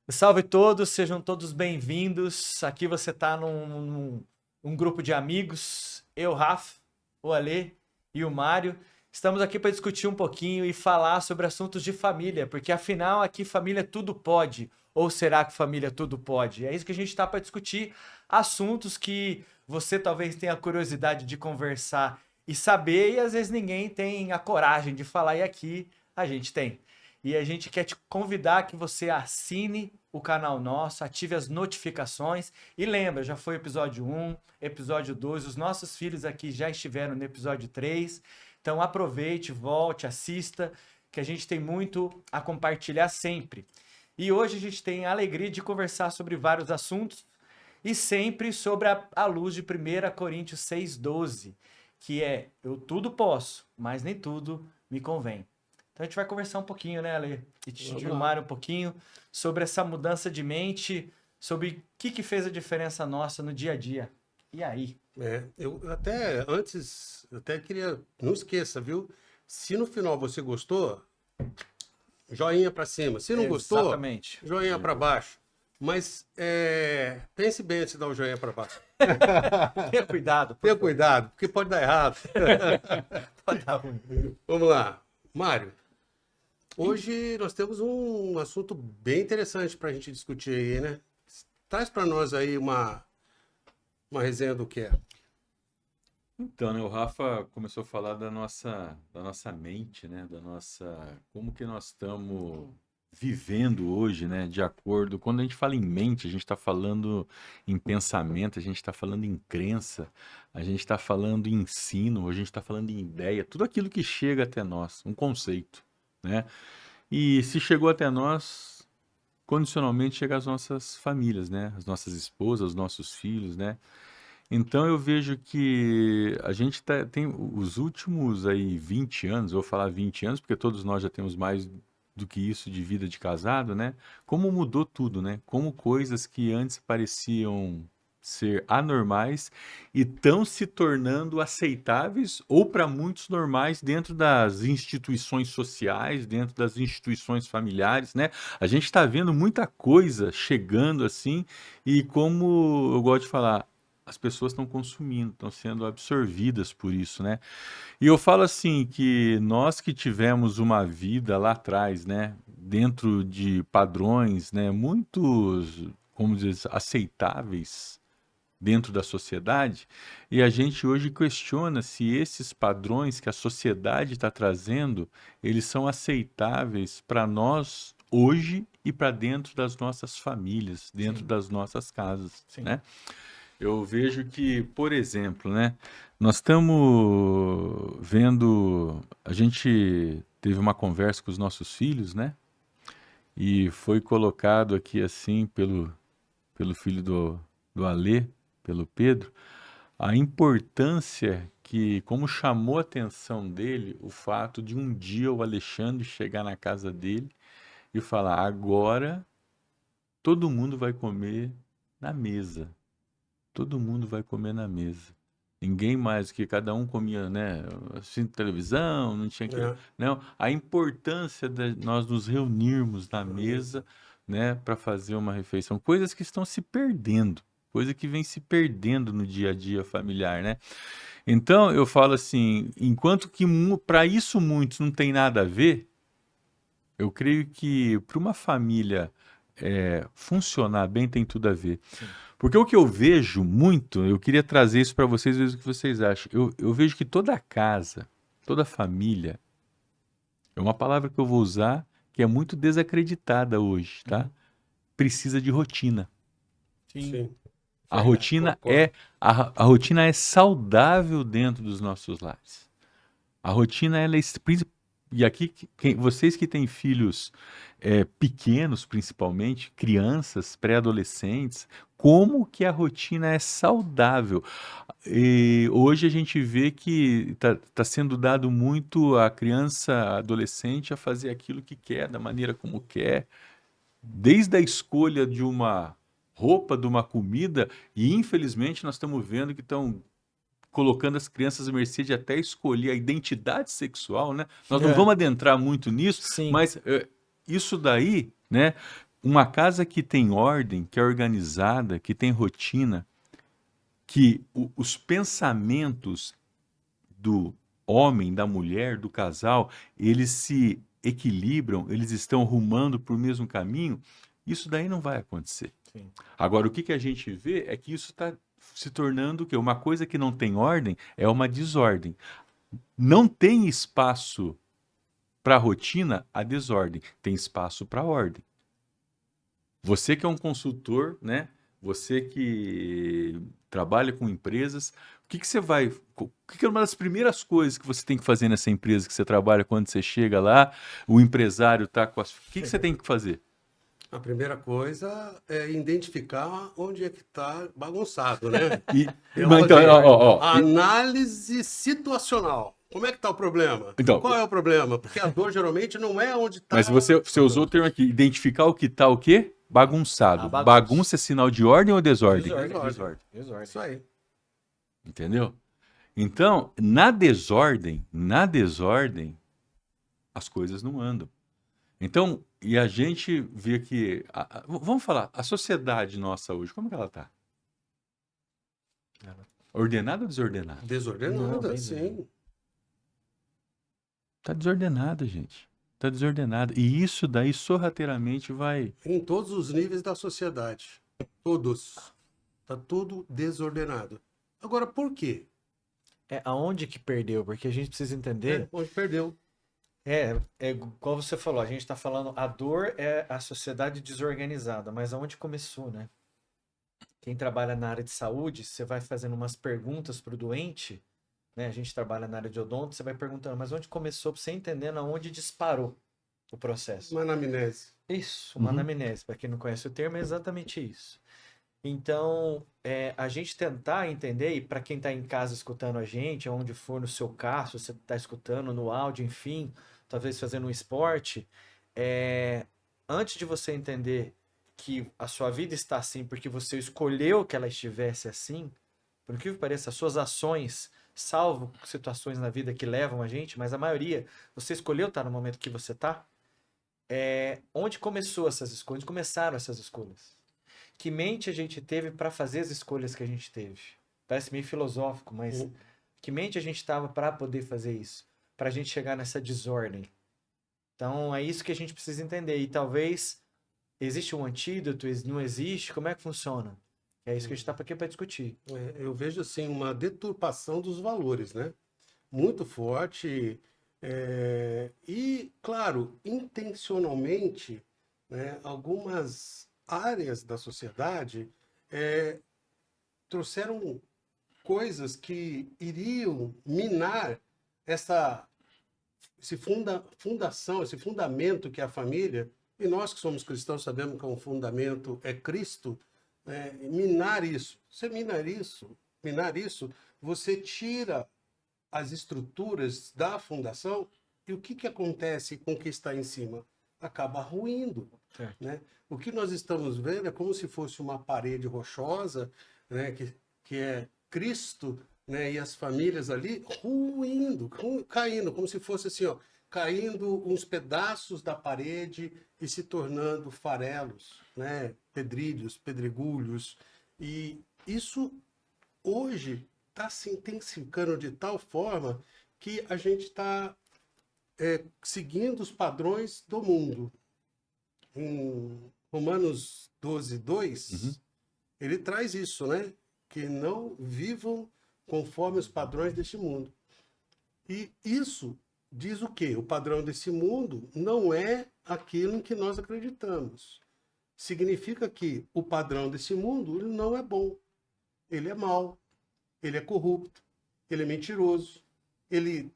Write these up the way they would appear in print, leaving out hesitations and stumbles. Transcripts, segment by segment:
Salve todos, sejam todos bem-vindos. Aqui você está num grupo de amigos, eu, Rafa, o Alê e o Mário. Estamos aqui para discutir um pouquinho e falar sobre assuntos de família, porque afinal aqui família tudo pode. Ou será que família tudo pode? É isso que a gente está para discutir, assuntos que você talvez tenha curiosidade de conversar e saber, e às vezes ninguém tem a coragem de falar, e aqui a gente tem. E a gente quer te convidar que você assine o canal nosso, ative as notificações e lembra, já foi episódio 1, episódio 2, os nossos filhos aqui já estiveram no episódio 3. Então aproveite, volte, assista, que a gente tem muito a compartilhar sempre. E hoje a gente tem a alegria de conversar sobre vários assuntos e sempre sobre a luz de 1 Coríntios 6,12, que é: eu tudo posso, mas nem tudo me convém. Então a gente vai conversar um pouquinho, né, Ale? E te Vamos lá. Gilmar um pouquinho sobre essa mudança de mente, sobre o que fez a diferença nossa no dia a dia. E aí? Eu até antes, eu até queria, não esqueça, viu? Se no final você gostou, joinha para cima. Se não gostou, Exatamente. joinha para baixo. Mas pense bem antes de dar o joinha para baixo. Tenha cuidado, por Tenha favor. cuidado, porque pode dar errado. Pode dar ruim. Vamos lá. Mário, hoje nós temos um assunto bem interessante para a gente discutir aí, né? Traz para nós aí uma resenha do que é. Então, né, o Rafa começou a falar da nossa mente, né, da nossa, como que nós estamos vivendo hoje, né, de acordo. Quando a gente fala em mente, a gente está falando em pensamento, a gente está falando em crença, a gente está falando em ensino, a gente está falando em ideia, tudo aquilo que chega até nós, um conceito, né? E se chegou até nós, condicionalmente chega às nossas famílias, né, as nossas esposas, os nossos filhos, né? Então eu vejo que a gente tem os últimos aí 20 anos, vou falar 20 anos, porque todos nós já temos mais do que isso de vida de casado, né? Como mudou tudo, né? Como coisas que antes pareciam ser anormais e estão se tornando aceitáveis ou para muitos normais dentro das instituições sociais, dentro das instituições familiares, né? A gente está vendo muita coisa chegando assim e como eu gosto de falar, as pessoas estão consumindo, estão sendo absorvidas por isso, né? E eu falo assim que nós que tivemos uma vida lá atrás, né, dentro de padrões, né, muitos, como dizer, aceitáveis dentro da sociedade, e a gente hoje questiona se esses padrões que a sociedade está trazendo, eles são aceitáveis para nós hoje e para dentro das nossas famílias, dentro Sim, das nossas casas, sim. né? Eu vejo que, por exemplo, né, nós estamos vendo, a gente teve uma conversa com os nossos filhos, né, e foi colocado aqui assim pelo filho do Alê, pelo Pedro, a importância que, como chamou a atenção dele, o fato de um dia o Alexandre chegar na casa dele e falar: agora todo mundo vai comer na mesa. Todo mundo vai comer na mesa. Ninguém mais, que cada um comia, né, assistindo televisão, não tinha aquele, É, não, a importância de nós nos reunirmos na beleza. mesa, né, para fazer uma refeição, coisas que estão se perdendo, coisa que vem se perdendo no dia a dia familiar, né? Então, eu falo assim, enquanto que para isso muitos não tem nada a ver, eu creio que para uma família funcionar bem tem tudo a ver. Sim. Porque o que eu vejo muito, eu queria trazer isso para vocês, ver o que vocês acham. Eu vejo que toda casa, toda família, é uma palavra que eu vou usar que é muito desacreditada hoje, tá? Uhum. Precisa de rotina. Sim, Sim, A verdade. rotina concordo. a rotina é saudável dentro dos nossos lares. A rotina, ela é. E aqui, vocês que têm filhos pequenos, principalmente, crianças, pré-adolescentes, como que a rotina é saudável? E hoje a gente vê que está sendo dado muito à criança, adolescente, a fazer aquilo que quer, da maneira como quer, desde a escolha de uma roupa, de uma comida, e infelizmente nós estamos vendo que estão colocando as crianças à mercê de até escolher a identidade sexual, né? Nós não É, vamos adentrar muito nisso, sim, mas isso daí, né? uma casa que tem ordem, que é organizada, que tem rotina, que os pensamentos do homem, da mulher, do casal, eles se equilibram, eles estão rumando para o mesmo caminho, isso daí não vai acontecer. Sim. Agora, o que a gente vê é que isso está se tornando o quê? Uma coisa que não tem ordem é uma desordem. Não tem espaço para a rotina, a desordem. Tem espaço para a ordem. Você que é um consultor, né? Você que trabalha com empresas, o que você vai... O que é uma das primeiras coisas que você tem que fazer nessa empresa que você trabalha quando você chega lá, o empresário está com as... O que você tem que fazer? A primeira coisa é identificar onde é que está bagunçado, né? Mas então, Análise situacional. Como é que está o problema? Então, qual é o problema? Porque a dor geralmente não é onde está... Mas você usou o termo aqui, identificar o que está o quê? Bagunçado. Bagunça é sinal de ordem ou desordem? Desordem. Isso aí. Entendeu? Então, na desordem, as coisas não andam. Então, e a gente vê que... vamos falar, a sociedade nossa hoje, como que ela está? Ordenada ou desordenada? Desordenada, sim. Está desordenada, gente. Está desordenada. E isso daí sorrateiramente vai... Em todos os níveis da sociedade. Todos. Está tudo desordenado. Agora, por quê? Aonde que perdeu? Porque a gente precisa entender... Onde perdeu. É igual você falou, a gente está falando, a dor é a sociedade desorganizada, mas aonde começou, né? Quem trabalha na área de saúde, você vai fazendo umas perguntas para o doente, né? A gente trabalha na área de odonto, você vai perguntando, mas onde começou, para você entendendo aonde disparou o processo. Uma anamnese. Isso, uma anamnese. Para quem não conhece o termo, é exatamente isso. Então, a gente tentar entender, e para quem está em casa escutando a gente, onde for no seu carro, se você está escutando no áudio, enfim, talvez fazendo um esporte, antes de você entender que a sua vida está assim porque você escolheu que ela estivesse assim, por incrível que pareça, as suas ações, salvo situações na vida que levam a gente, mas a maioria, você escolheu estar no momento que você está, onde começou essas escolhas? Onde começaram essas escolhas? Que mente a gente teve para fazer as escolhas que a gente teve? Parece meio filosófico, mas que mente a gente estava para poder fazer isso? Para a gente chegar nessa desordem. Então, é isso que a gente precisa entender. E talvez existe um antídoto, não existe? Como é que funciona? É isso que a gente está aqui para discutir. Eu vejo assim uma deturpação dos valores, né? Muito forte. E, claro, intencionalmente, né, algumas áreas da sociedade trouxeram coisas que iriam minar esse fundamento que é a família, e nós que somos cristãos sabemos que o fundamento é Cristo, minar isso. Você minar isso, você tira as estruturas da fundação, e o que acontece com o que está em cima? Acaba ruindo, né? O que nós estamos vendo é como se fosse uma parede rochosa, né, que é Cristo, né, e as famílias ali ruindo, caindo, como se fosse assim, ó, caindo uns pedaços da parede e se tornando farelos, né, pedrilhos, pedregulhos. E isso hoje está se intensificando de tal forma que a gente está seguindo os padrões do mundo. Em Romanos 12, 2, ele traz isso, né? Que não vivam conforme os padrões deste mundo. E isso diz o quê? O padrão desse mundo não é aquilo em que nós acreditamos. Significa que o padrão desse mundo ele não é bom. Ele é mau, ele é corrupto, ele é mentiroso, ele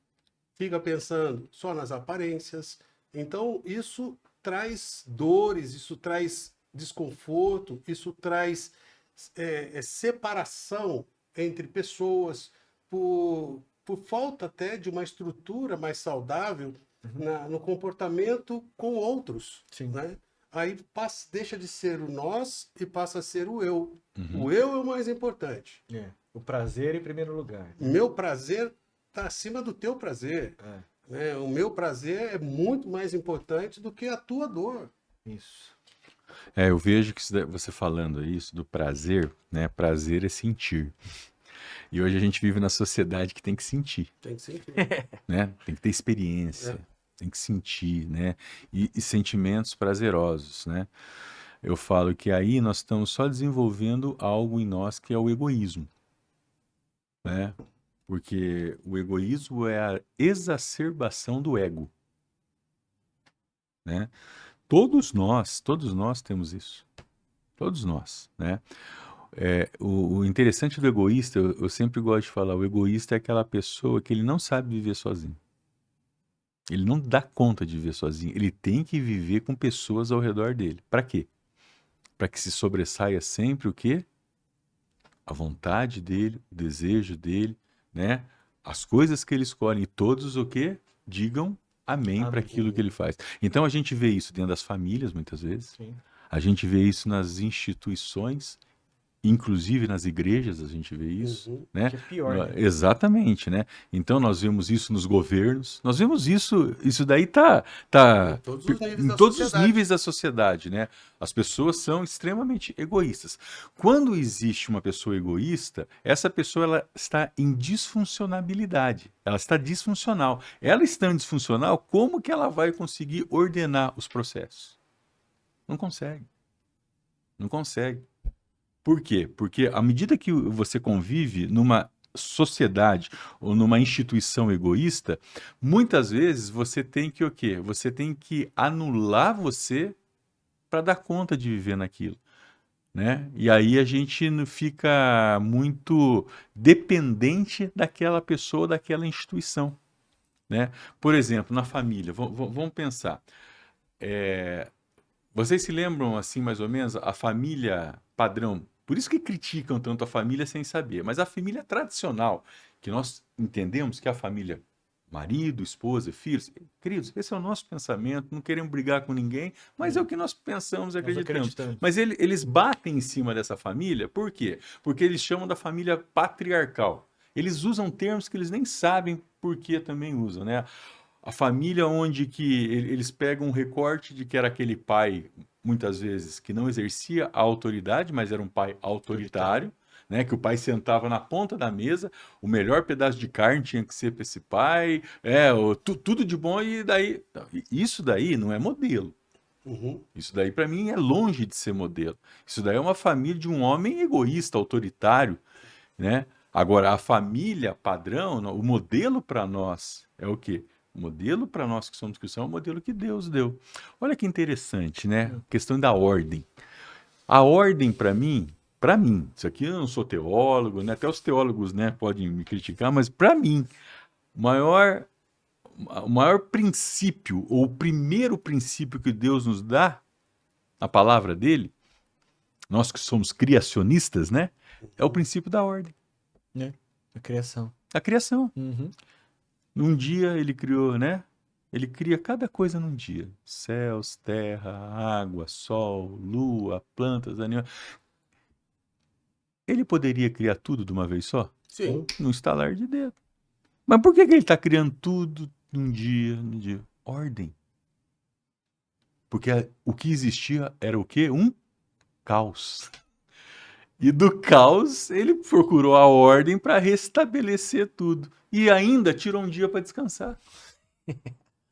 fica pensando só nas aparências. Então, isso traz dores, isso traz desconforto, isso traz separação entre pessoas por falta até de uma estrutura mais saudável no comportamento com outros. Né? Aí deixa de ser o nós e passa a ser o eu. O eu é o mais importante. O prazer em primeiro lugar. Meu prazer está acima do teu prazer. O meu prazer é muito mais importante do que a tua dor. Isso. Eu vejo que você falando isso do prazer, né? Prazer é sentir. E hoje a gente vive na sociedade que tem que sentir, Tem que sentir. né? Tem que ter experiência, É. tem que sentir, né? E sentimentos prazerosos, né? Eu falo que aí nós estamos só desenvolvendo algo em nós que é o egoísmo, né? Porque o egoísmo é a exacerbação do ego, né? Todos nós temos isso. Todos nós, né? O interessante do egoísta, eu sempre gosto de falar, o egoísta é aquela pessoa que ele não sabe viver sozinho. Ele não dá conta de viver sozinho. Ele tem que viver com pessoas ao redor dele. Para quê? Para que se sobressaia sempre o quê? A vontade dele, o desejo dele, né? As coisas que ele escolhe. E todos o quê? Digam amém para aquilo que ele faz. Então a gente vê isso dentro das famílias, muitas vezes. Sim. A gente vê isso nas instituições, inclusive nas igrejas a gente vê isso, Uhum. né? Que é pior, né? Exatamente, né? Então nós vemos isso nos governos, nós vemos isso daí Em todos os níveis em da todos os sociedade. níveis da sociedade, né? As pessoas são extremamente egoístas. Quando existe uma pessoa egoísta, essa pessoa ela está em disfuncionabilidade, ela está disfuncional. Ela estando disfuncional, como que ela vai conseguir ordenar os processos? Não consegue. Não consegue. Por quê? Porque à medida que você convive numa sociedade ou numa instituição egoísta, muitas vezes você tem que o quê? Você tem que anular você para dar conta de viver naquilo, né? E aí a gente fica muito dependente daquela pessoa, daquela instituição, né? Por exemplo, na família, vamos pensar. Vocês se lembram, assim, mais ou menos, a família padrão? Por isso que criticam tanto a família sem saber. Mas a família tradicional, que nós entendemos que é a família marido, esposa, filhos. Queridos, esse é o nosso pensamento, não queremos brigar com ninguém, mas é o que nós pensamos e Nós acreditamos. acreditamos. Mas eles batem em cima dessa família, por quê? Porque eles chamam da família patriarcal. Eles usam termos que eles nem sabem por que também usam, né? A família onde que eles pegam um recorte de que era aquele pai, muitas vezes, que não exercia a autoridade, mas era um pai autoritário, né? Que o pai sentava na ponta da mesa, o melhor pedaço de carne tinha que ser para esse pai, tudo de bom, e daí. Isso daí não é modelo. Uhum. Isso daí, para mim, é longe de ser modelo. Isso daí é uma família de um homem egoísta, autoritário, né? Agora, a família padrão, o modelo para nós é o quê? O modelo para nós que somos cristãos é o modelo que Deus deu. Olha que interessante, né? Questão da ordem. A ordem para mim, isso aqui eu não sou teólogo, né? Até os teólogos, né, podem me criticar, mas para mim, o maior, o maior princípio, ou o primeiro princípio que Deus nos dá, a palavra dele, nós que somos criacionistas, né? É o princípio da ordem. Né? A criação. A criação. Uhum. Num dia ele criou, né? Ele cria cada coisa num dia: céus, terra, água, sol, lua, plantas, animais. Ele poderia criar tudo de uma vez só? Sim. Num estalar de dedo. Mas por que ele está criando tudo num dia, num dia? Ordem. Porque o que existia era o quê? Um caos. E do caos ele procurou a ordem para restabelecer tudo. E ainda tirou um dia para descansar.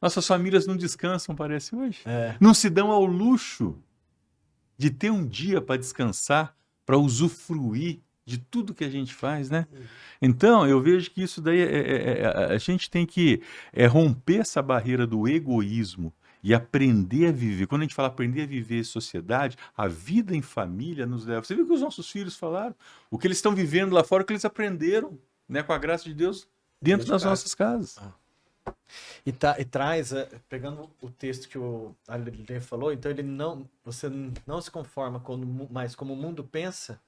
Nossas famílias não descansam, parece, hoje. É. Não se dão ao luxo de ter um dia para descansar, para usufruir de tudo que a gente faz, né? Então, eu vejo que isso daí, a gente tem que romper essa barreira do egoísmo e aprender a viver. Quando a gente fala aprender a viver em sociedade, a vida em família nos leva. Você viu o que os nossos filhos falaram? O que eles estão vivendo lá fora, o que eles aprenderam, né, com a graça de Deus, dentro das nossas casas. E traz, pegando o texto que o Alê falou, então você não se conforma mais como o mundo pensa,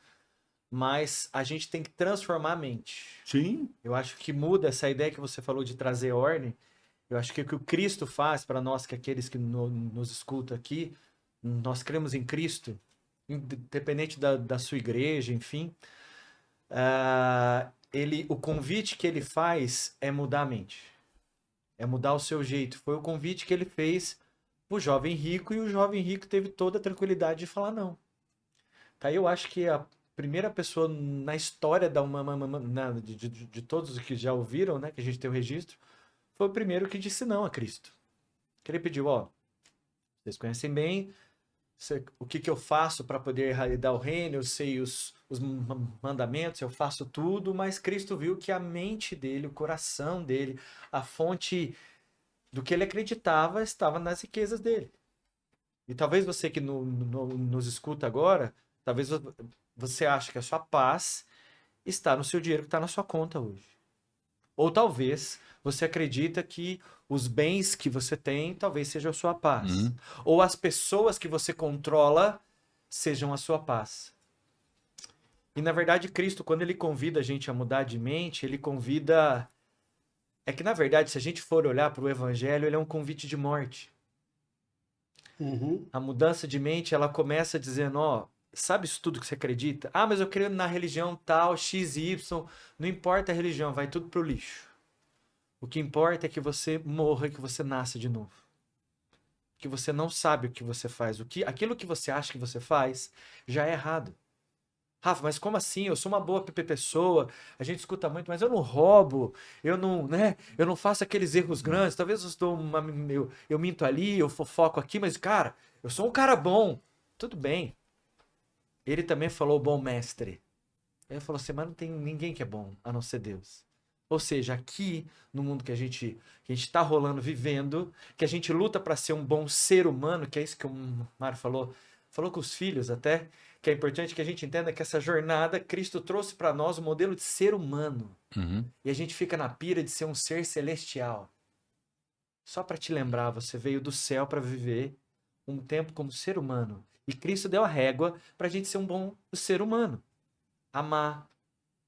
mas a gente tem que transformar a mente. Sim. Eu acho que muda essa ideia que você falou de trazer ordem. Eu acho que o que o Cristo faz para nós, que aqueles que nos escutam aqui, nós cremos em Cristo, independente da sua igreja, enfim. O convite que ele faz é mudar a mente. É mudar o seu jeito. Foi o convite que ele fez o jovem rico, e o jovem rico teve toda a tranquilidade de falar não. Tá, eu acho que a primeira pessoa na história de todos os que já ouviram, né, que a gente tem o registro, foi o primeiro que disse não a Cristo. Que ele pediu, ó, vocês conhecem bem o que eu faço para poder dar o reino, eu sei os mandamentos, eu faço tudo, mas Cristo viu que a mente dele, o coração dele, a fonte do que ele acreditava estava nas riquezas dele. E talvez você que nos escuta agora, talvez você ache que a sua paz está no seu dinheiro que está na sua conta hoje. Ou talvez você acredita que os bens que você tem talvez sejam a sua paz. Ou as pessoas que você controla sejam a sua paz. E na verdade Cristo, quando ele convida a gente a mudar de mente, ele convida... É que na verdade, se a gente for olhar para o evangelho, ele é um convite de morte. A mudança de mente, ela começa dizendo, ó, sabe isso tudo que você acredita? Ah, mas eu creio na religião tal, X e Y. Não importa a religião, vai tudo pro lixo. O que importa é que você morra e que você nasça de novo. Que você não sabe o que você faz. Aquilo que você acha que você faz já é errado. Rafa, mas como assim? Eu sou uma boa pessoa, a gente escuta muito, mas eu não roubo, eu não faço aqueles erros grandes, talvez eu minto ali, eu fofoco aqui, mas cara, eu sou um cara bom. Tudo bem. Ele também falou bom mestre. Ele falou assim, mas não tem ninguém que é bom, a não ser Deus. Ou seja, aqui no mundo que a gente tá rolando, vivendo, que a gente luta para ser um bom ser humano, que é isso que o Mário falou com os filhos até, que é importante que a gente entenda que essa jornada, Cristo trouxe para nós o modelo de ser humano. E a gente fica na pira de ser um ser celestial. Só para te lembrar, você veio do céu para viver um tempo como ser humano. E Cristo deu a régua para a gente ser um bom ser humano. Amar,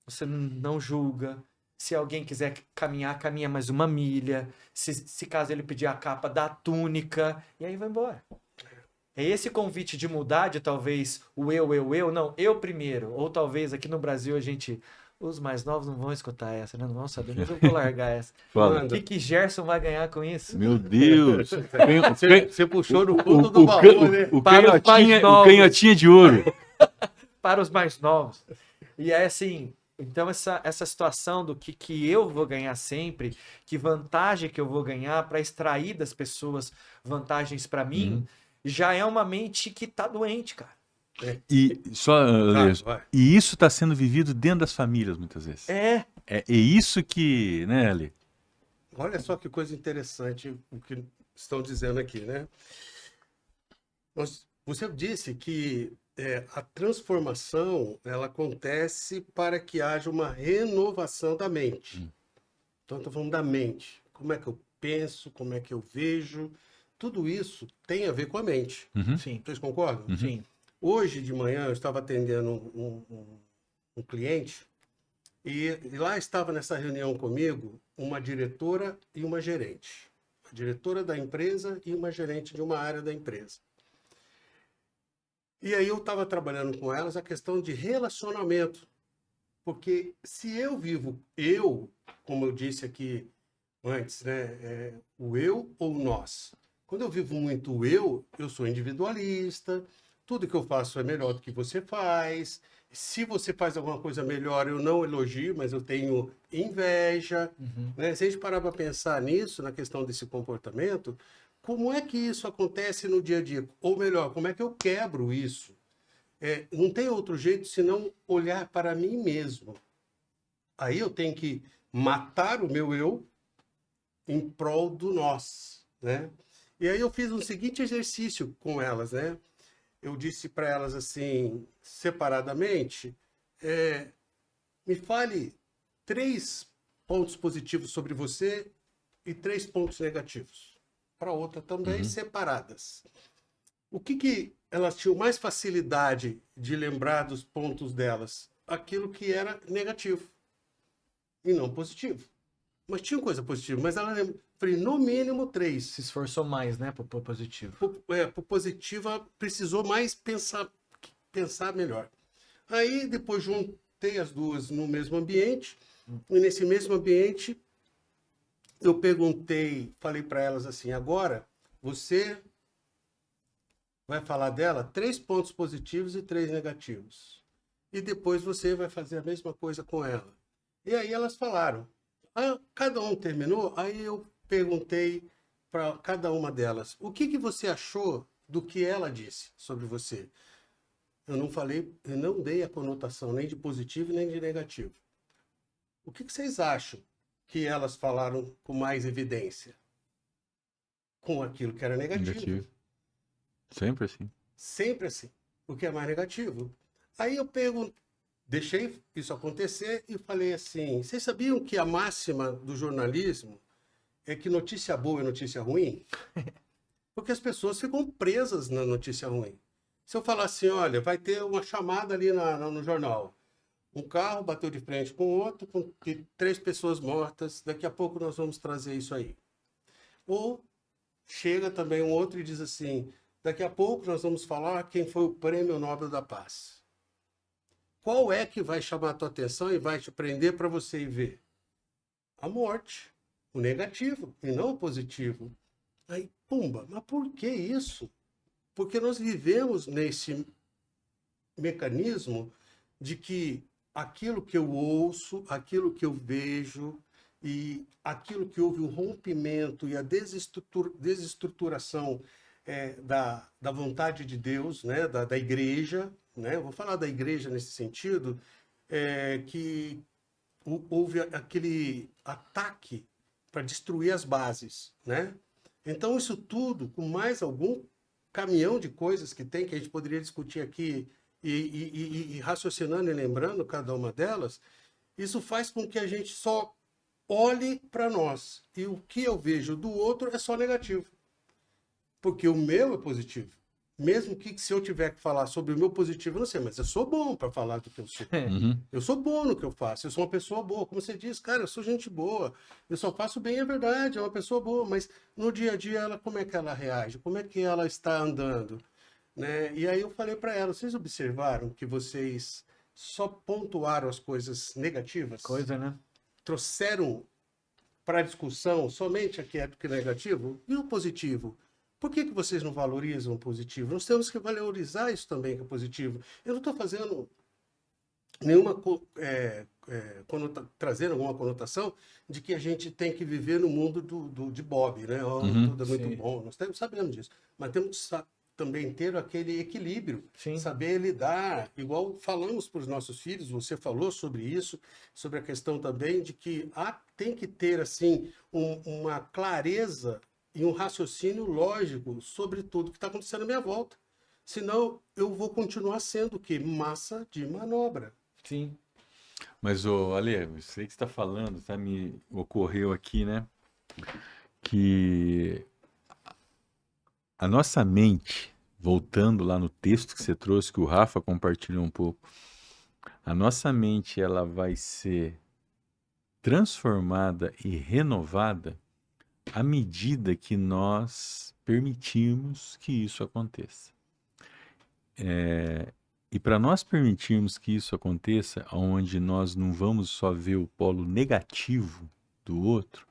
você não julga. Se alguém quiser caminhar, caminha mais uma milha. Se caso ele pedir a capa, dá a túnica. E aí vai embora. É esse convite de mudar de talvez o eu, não, eu primeiro. Ou talvez aqui no Brasil a gente... Os mais novos não vão escutar essa, né? Não vão saber, mas eu vou largar essa. Fala. O que Gerson vai ganhar com isso? Meu Deus! Você puxou no fundo do baú, né? O canhotinha de ouro. Para os mais novos. E é assim... Então, essa situação do que eu vou ganhar sempre, que vantagem que eu vou ganhar para extrair das pessoas vantagens para mim, já é uma mente que tá doente, cara. E e isso está sendo vivido dentro das famílias, muitas vezes. É isso que, né, Ali? Olha só que coisa interessante o que estão dizendo aqui, né? Você disse que a transformação ela acontece para que haja uma renovação da mente. Então, estou falando da mente. Como é que eu penso, como é que eu vejo. Tudo isso tem a ver com a mente. Sim. Vocês concordam? Sim. Hoje de manhã eu estava atendendo um cliente e lá estava nessa reunião comigo uma diretora e uma gerente. A diretora da empresa e uma gerente de uma área da empresa. E aí eu estava trabalhando com elas a questão de relacionamento. Porque se eu vivo como eu disse aqui antes, né, o eu ou o nós. Quando eu vivo muito o eu sou individualista, tudo que eu faço é melhor do que você faz. Se você faz alguma coisa melhor, eu não elogio, mas eu tenho inveja. Né? Se a gente parar para pensar nisso, na questão desse comportamento, como é que isso acontece no dia a dia? Ou melhor, como é que eu quebro isso? Não tem outro jeito senão olhar para mim mesmo. Aí eu tenho que matar o meu eu em prol do nós, né? E aí eu fiz o seguinte exercício com elas, né? Eu disse para elas assim, separadamente, me fale 3 pontos positivos sobre você e 3 pontos negativos. Para outra também, separadas. O que elas tinham mais facilidade de lembrar dos pontos delas? Aquilo que era negativo e não positivo. Mas tinha coisa positiva, mas ela lembra, falei, no mínimo 3. Se esforçou mais, né, pro positivo. Pro positiva precisou mais pensar melhor. Aí depois juntei as duas no mesmo ambiente, e nesse mesmo ambiente eu perguntei, falei para elas assim, agora você vai falar dela 3 pontos positivos e 3 negativos. E depois você vai fazer a mesma coisa com ela. E aí elas falaram. Cada um terminou, aí eu perguntei para cada uma delas, o que você achou do que ela disse sobre você? Eu não dei a conotação nem de positivo nem de negativo. O que vocês acham que elas falaram com mais evidência? Com aquilo que era negativo. Sempre assim. Sempre assim. O que é mais negativo. Aí eu deixei isso acontecer e falei assim, vocês sabiam que a máxima do jornalismo é que notícia boa é notícia ruim? Porque as pessoas ficam presas na notícia ruim. Se eu falar assim, olha, vai ter uma chamada ali no jornal. Um carro bateu de frente com outro, com 3 pessoas mortas, daqui a pouco nós vamos trazer isso aí. Ou chega também um outro e diz assim, daqui a pouco nós vamos falar quem foi o Prêmio Nobel da Paz. Qual é que vai chamar a tua atenção e vai te prender para você ir ver? A morte, o negativo e não o positivo. Aí, pumba, mas por que isso? Porque nós vivemos nesse mecanismo de que aquilo que eu ouço, aquilo que eu vejo e aquilo que houve o rompimento e a desestruturação da vontade de Deus, né, da igreja, né, eu vou falar da igreja nesse sentido, que houve aquele ataque para destruir as bases, né? Então isso tudo, com mais algum caminhão de coisas que tem, que a gente poderia discutir aqui e raciocinando e lembrando cada uma delas, isso faz com que a gente só olhe para nós. E o que eu vejo do outro é só negativo. Porque o meu é positivo. Mesmo que se eu tiver que falar sobre o meu positivo, eu não sei, mas eu sou bom para falar do que eu sou. Uhum. Eu sou bom no que eu faço, eu sou uma pessoa boa. Como você diz, cara, eu sou gente boa, eu só faço bem, é verdade, é uma pessoa boa, mas no dia a dia, como é que ela reage? Como é que ela está andando? Né? E aí eu falei para ela, vocês observaram que vocês só pontuaram as coisas negativas? Coisa, né? Trouxeram para a discussão somente aquilo que é negativo? E o positivo? Por que vocês não valorizam o positivo? Nós temos que valorizar isso também, que é positivo. Eu não estou fazendo nenhuma trazendo alguma conotação de que a gente tem que viver no mundo de Bob, né? Tudo é muito sim. bom, nós sabemos disso. Mas temos que também ter aquele equilíbrio, Sim. saber lidar, igual falamos para os nossos filhos, você falou sobre isso, sobre a questão também de que tem que ter assim uma clareza e um raciocínio lógico sobre tudo que está acontecendo à minha volta. Senão eu vou continuar sendo o quê? Massa de manobra. Sim. Mas, Ale, isso aí que você está falando, tá? Me ocorreu aqui, né? Que a nossa mente, voltando lá no texto que você trouxe, que o Rafa compartilhou um pouco, a nossa mente ela vai ser transformada e renovada à medida que nós permitirmos que isso aconteça. E para nós permitirmos que isso aconteça, onde nós não vamos só ver o polo negativo do outro,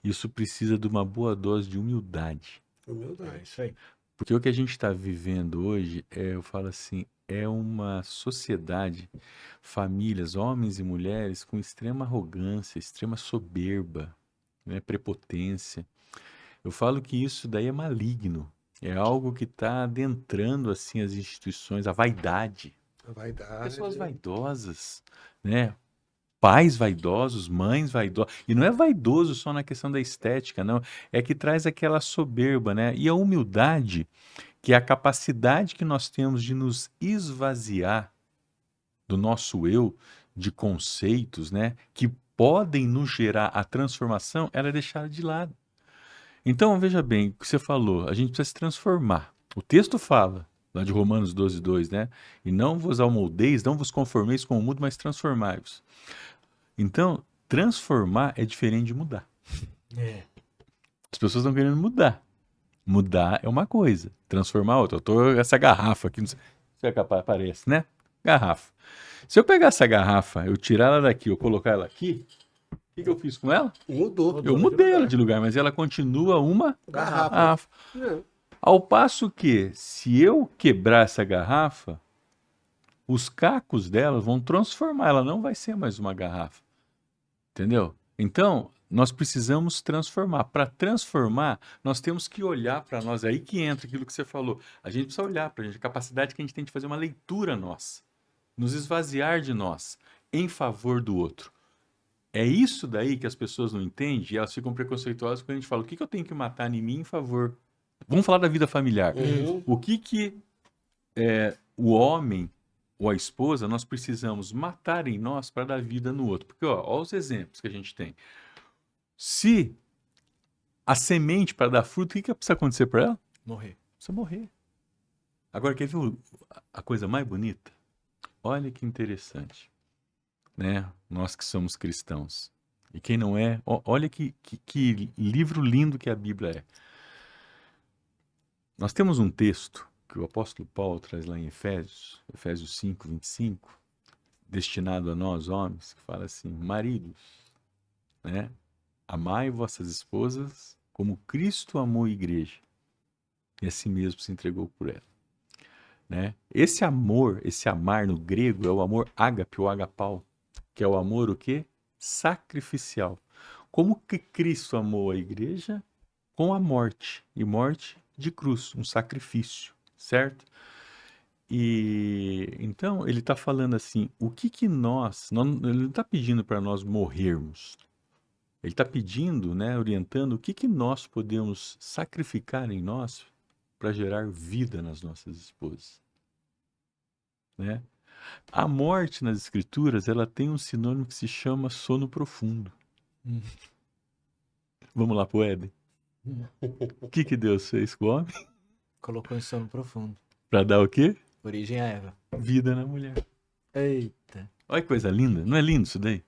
isso precisa de uma boa dose de humildade. Humildade. Isso aí. Porque o que a gente está vivendo hoje, eu falo assim, é uma sociedade, famílias, homens e mulheres com extrema arrogância, extrema soberba, né, prepotência. Eu falo que isso daí é maligno. É algo que está adentrando assim as instituições, a vaidade. A vaidade. Pessoas vaidosas, né? Pais vaidosos, mães vaidosas. E não é vaidoso só na questão da estética, não. É que traz aquela soberba, né? E a humildade, que é a capacidade que nós temos de nos esvaziar do nosso eu, de conceitos, né? Que podem nos gerar a transformação, ela é deixada de lado. Então, veja bem, o que você falou, a gente precisa se transformar. O texto fala, lá de Romanos 12:2, né? E não vos amoldeis, não vos conformeis com o mundo, mas transformai-vos. Então, transformar é diferente de mudar. As pessoas estão querendo mudar. Mudar é uma coisa, transformar é outra. Eu tô essa garrafa aqui, não sei se é capaz, parece, né? Garrafa. Se eu pegar essa garrafa, eu tirar ela daqui, eu colocar ela aqui, o que eu fiz com ela? Mudou. Eu mudei ela de lugar, mas ela continua uma Garrafa. garrafa. É. Ao passo que, se eu quebrar essa garrafa, os cacos dela vão transformar, ela não vai ser mais uma garrafa. Entendeu? Então, nós precisamos transformar. Para transformar, nós temos que olhar para nós. É aí que entra aquilo que você falou. A gente precisa olhar para a gente, a capacidade que a gente tem de fazer uma leitura nossa, nos esvaziar de nós, em favor do outro. É isso daí que as pessoas não entendem e elas ficam preconceituosas quando a gente fala o que eu tenho que matar em mim em favor. Vamos falar da vida familiar. Uhum. O que o homem ou a esposa nós precisamos matar em nós para dar vida no outro? Porque, ó os exemplos que a gente tem. Se a semente para dar fruto, o que precisa acontecer para ela? Morrer. Precisa morrer. Agora, quer ver a coisa mais bonita? Olha que interessante, né? Nós que somos cristãos. E quem não é, olha que livro lindo que a Bíblia é. Nós temos um texto que o apóstolo Paulo traz lá em Efésios 5, 25, destinado a nós homens, que fala assim: maridos, né? Amai vossas esposas como Cristo amou a igreja e a si mesmo se entregou por ela, né? Esse amor, esse amar no grego é o amor ágape ou agapau, que é o amor o quê? Sacrificial. Como que Cristo amou a igreja? Com a morte, e morte de cruz, um sacrifício, certo? E então ele está falando assim, o que nós, ele não está pedindo para nós morrermos, ele está pedindo, né, orientando o que nós podemos sacrificar em nós para gerar vida nas nossas esposas, né? A morte nas escrituras, ela tem um sinônimo que se chama sono profundo. Vamos lá pro Éden. O que Deus fez com o homem? Colocou em sono profundo. Para dar o quê? Origem a Eva. Vida na mulher. Eita. Olha que coisa linda. Não é lindo isso daí?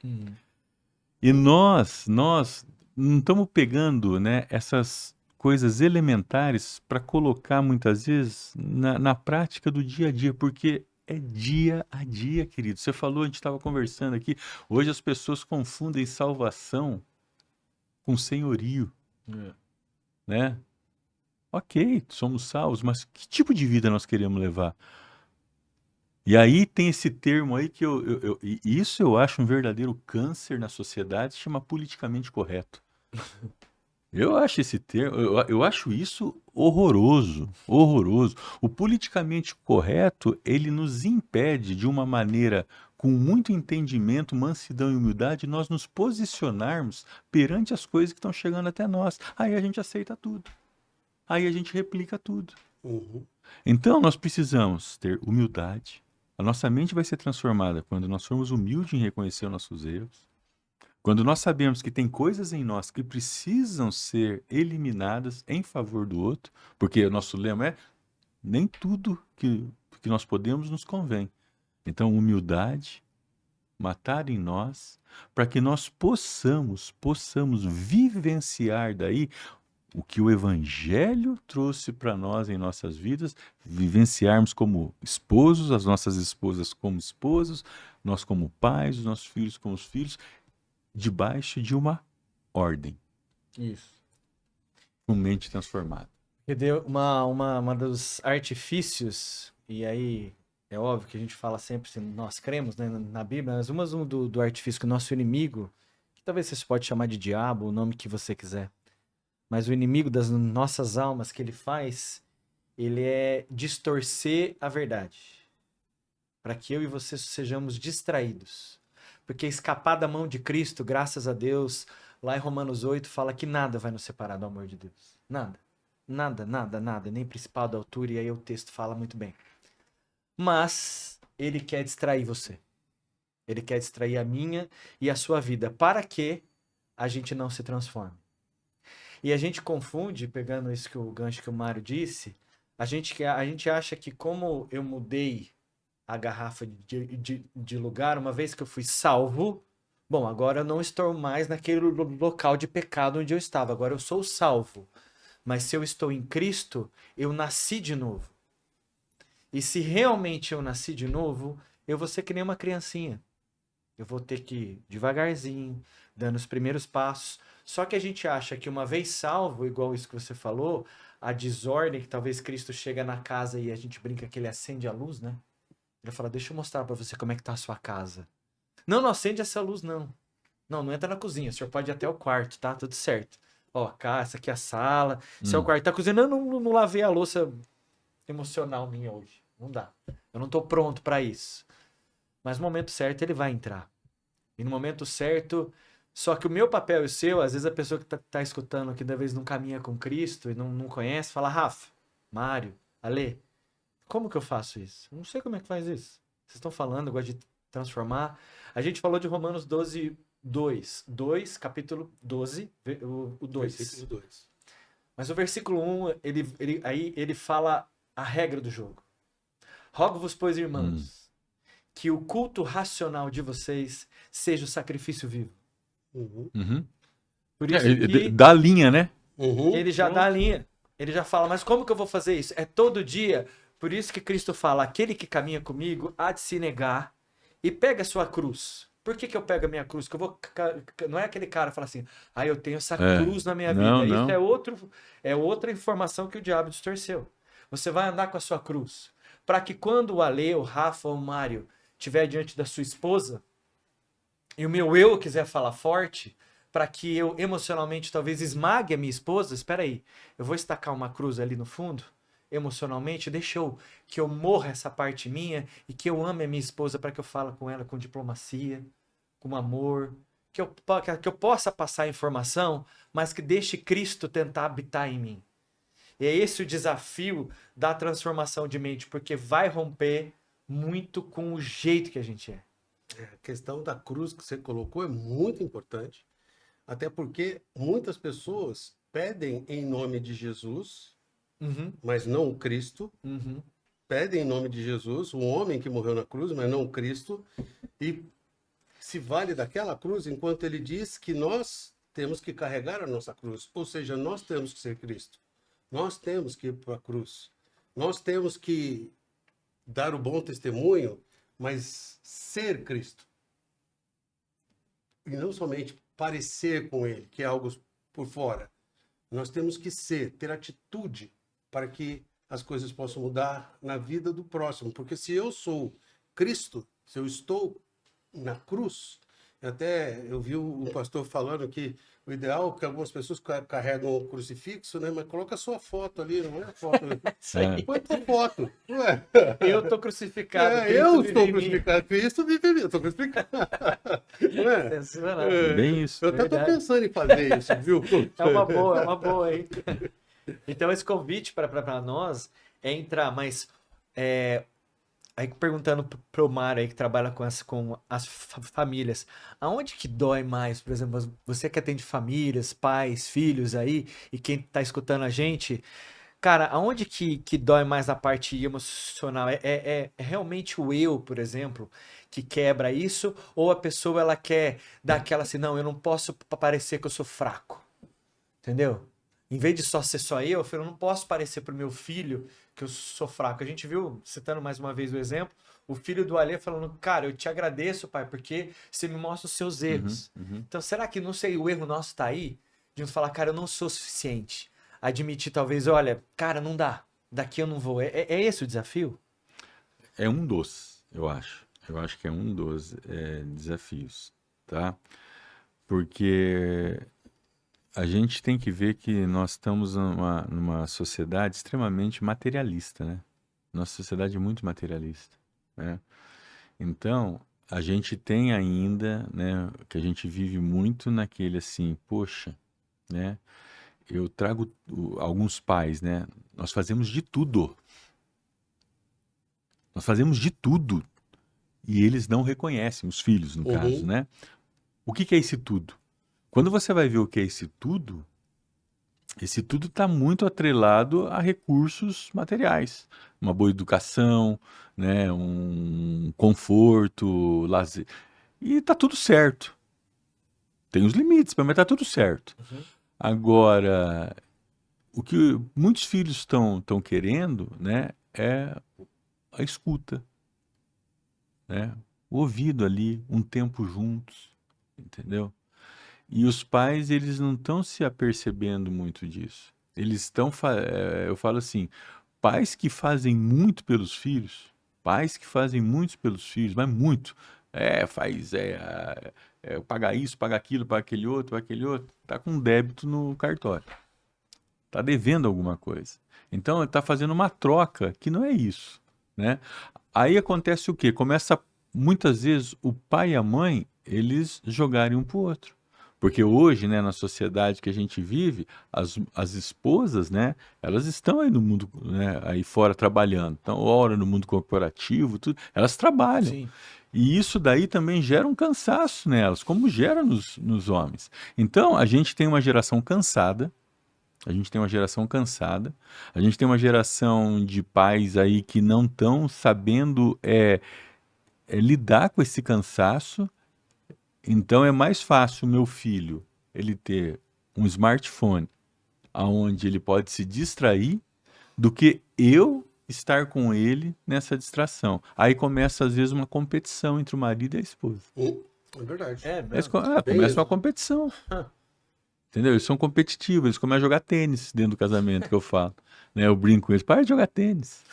E nós não estamos pegando, né, essas coisas elementares para colocar muitas vezes na prática do dia a dia, porque é dia a dia, querido. Você falou, a gente estava conversando aqui, hoje as pessoas confundem salvação com senhorio, né? Ok, somos salvos, mas que tipo de vida nós queremos levar? E aí tem esse termo aí que isso eu acho um verdadeiro câncer na sociedade, se chama politicamente correto. Eu acho esse termo, eu acho isso horroroso, horroroso. O politicamente correto, ele nos impede de uma maneira com muito entendimento, mansidão e humildade, nós nos posicionarmos perante as coisas que estão chegando até nós. Aí a gente aceita tudo. Aí a gente replica tudo. Uhum. Então nós precisamos ter humildade. A nossa mente vai ser transformada quando nós formos humildes em reconhecer os nossos erros. Quando nós sabemos que tem coisas em nós que precisam ser eliminadas em favor do outro, porque o nosso lema é nem tudo que nós podemos nos convém. Então, humildade, matar em nós, para que nós possamos vivenciar daí o que o Evangelho trouxe para nós em nossas vidas, vivenciarmos como esposos, as nossas esposas como esposos, nós como pais, os nossos filhos como os filhos, debaixo de uma ordem. Isso. Com mente transformada. Porque deu uma dos artifícios, e aí é óbvio que a gente fala sempre assim, nós cremos, né, na Bíblia, mas um do artifício que o nosso inimigo, que talvez você pode chamar de diabo, o nome que você quiser, mas o inimigo das nossas almas que ele faz, ele é distorcer a verdade. Para que eu e você sejamos distraídos. Porque escapar da mão de Cristo, graças a Deus, lá em Romanos 8, fala que nada vai nos separar do amor de Deus. Nada. Nada, nada, nada. Nem principal da altura, e aí o texto fala muito bem. Mas ele quer distrair você. Ele quer distrair a minha e a sua vida. Para que a gente não se transforme. E a gente confunde, pegando isso que o gancho que o Mário disse, a gente acha que como eu mudei a garrafa de lugar, uma vez que eu fui salvo, bom, agora eu não estou mais naquele local de pecado onde eu estava, agora eu sou salvo. Mas se eu estou em Cristo, eu nasci de novo. E se realmente eu nasci de novo, eu vou ser que nem uma criancinha. Eu vou ter que ir devagarzinho, dando os primeiros passos. Só que a gente acha que uma vez salvo, igual isso que você falou, a desordem, que talvez Cristo chega na casa e a gente brinca que ele acende a luz, né? Ele fala, deixa eu mostrar pra você como é que tá a sua casa. Não, não acende essa luz, não. Não, não entra na cozinha, o senhor pode ir até o quarto, tá? Tudo certo. Ó, cá, essa aqui é a sala, esse é o quarto. Tá cozinhando, não lavei a louça emocional minha hoje. Não dá. Eu não tô pronto pra isso. Mas no momento certo ele vai entrar. E no momento certo... Só que o meu papel e o seu, às vezes a pessoa que tá escutando que talvez não caminha com Cristo e não conhece, fala, Rafa, Mário, Ale, como que eu faço isso? Eu não sei como é que faz isso. Vocês estão falando, eu gosto de transformar. A gente falou de Romanos 12, 2, capítulo 12, o 2. Versículo 2. Mas o versículo 1, ele fala a regra do jogo. Rogo-vos, pois, irmãos, que o culto racional de vocês seja o sacrifício vivo. Uhum. Uhum. Por isso que Dá a linha, né? Uhum. ele já dá a linha. Ele já fala, mas como que eu vou fazer isso? É todo dia. Por isso que Cristo fala, aquele que caminha comigo há de se negar e pega a sua cruz. Por que que eu pego a minha cruz? Que eu vou... Não é aquele cara que fala assim, eu tenho essa cruz na minha Não, vida. não. Isso é outra informação que o diabo distorceu. Você vai andar com a sua cruz. Para que quando o Ale, o Rafa ou o Mário estiver diante da sua esposa e o meu eu quiser falar forte, para que eu emocionalmente talvez esmague a minha esposa, espera aí, eu vou estacar uma cruz ali no fundo, emocionalmente, que eu morra essa parte minha e que eu ame a minha esposa para que eu fale com ela com diplomacia, com amor, que eu possa passar a informação, mas que deixe Cristo tentar habitar em mim. E é esse o desafio da transformação de mente, porque vai romper muito com o jeito que a gente é. A questão da cruz que você colocou é muito importante, até porque muitas pessoas pedem em nome de Jesus, Uhum, mas não o Cristo, uhum. pedem em nome de Jesus, o homem que morreu na cruz, mas não o Cristo, e se vale daquela cruz enquanto ele diz que nós temos que carregar a nossa cruz, ou seja, nós temos que ser Cristo, nós temos que ir para a cruz, nós temos que dar o bom testemunho, mas ser Cristo. E não somente parecer com ele, que é algo por fora. Nós temos que ter atitude para que as coisas possam mudar na vida do próximo. Porque se eu sou Cristo, se eu estou na cruz, eu vi um pastor falando que o ideal é que algumas pessoas carregam o crucifixo, né? Mas coloca a sua foto ali, não é a foto. Isso aí. Põe tua foto. Ué. Eu tô crucificado. Cristo Eu vive estou em mim. crucificado. Cristo vive em mim. Eu estou crucificado. Não é? Sensacional. Bem isso. Eu até estou Verdade. pensando em fazer isso, viu? É uma boa, hein? Então, esse convite para nós é entrar, mas aí perguntando pro Mário aí que trabalha com as famílias, aonde que dói mais, por exemplo, você que atende famílias, pais, filhos aí, e quem tá escutando a gente, cara, aonde que dói mais a parte emocional? É realmente o eu, por exemplo, que quebra isso? Ou a pessoa ela quer dar aquela assim, não, eu não posso parecer que eu sou fraco, entendeu? Em vez de ser só eu não posso parecer pro meu filho que eu sou fraco. A gente viu, citando mais uma vez o exemplo, o filho do Alê falando, cara, eu te agradeço, pai, porque você me mostra os seus erros. Então, será que, não sei, o erro nosso tá aí? De falar, cara, eu não sou suficiente. Admitir, talvez, olha, cara, não dá. Daqui eu não vou. É esse o desafio? É um dos, eu acho. Eu acho que é um dos desafios, tá? Porque a gente tem que ver que nós estamos numa sociedade extremamente materialista, né? Nossa sociedade é muito materialista, né? Então, a gente tem ainda, né, que a gente vive muito naquele assim, poxa, né? Eu trago alguns pais, né? Nós fazemos de tudo. Nós fazemos de tudo. E eles não reconhecem, os filhos, no caso, né? O que é esse tudo? Quando você vai ver o que é esse tudo está muito atrelado a recursos materiais. Uma boa educação, né? Um conforto, lazer. E tá tudo certo. Tem os limites, mas tá tudo certo. Agora, o que muitos filhos estão querendo, né, é a escuta, né? O ouvido ali, um tempo juntos, entendeu? E os pais, eles não estão se apercebendo muito disso. eles estão, eu falo assim, pais que fazem muito pelos filhos, pais que fazem muito pelos filhos, mas muito, pagar isso, pagar aquilo, pagar aquele outro, tá com débito no cartório, tá devendo alguma coisa. Então, ele tá fazendo uma troca que não é isso, né? Aí acontece o quê? Começa, muitas vezes, o pai e a mãe, eles jogarem um pro outro. Porque hoje, né, na sociedade que a gente vive, as esposas, né, elas estão aí no mundo, né, aí fora trabalhando. Então, ora no mundo corporativo, tudo, elas trabalham. Sim. E isso daí também gera um cansaço nelas, como gera nos homens. Então, a gente tem uma geração cansada, a gente tem uma geração cansada, a gente tem uma geração de pais aí que não estão sabendo lidar com esse cansaço. Então é mais fácil o meu filho ele ter um smartphone aonde ele pode se distrair do que eu estar com ele nessa distração. Aí começa às vezes uma competição entre o marido e a esposa. É verdade. É Mas mesmo? Bem começa isso. uma competição. Entendeu? Eles são competitivos, eles começam a jogar tênis dentro do casamento, que eu falo. Né? Eu brinco com eles, para de jogar tênis.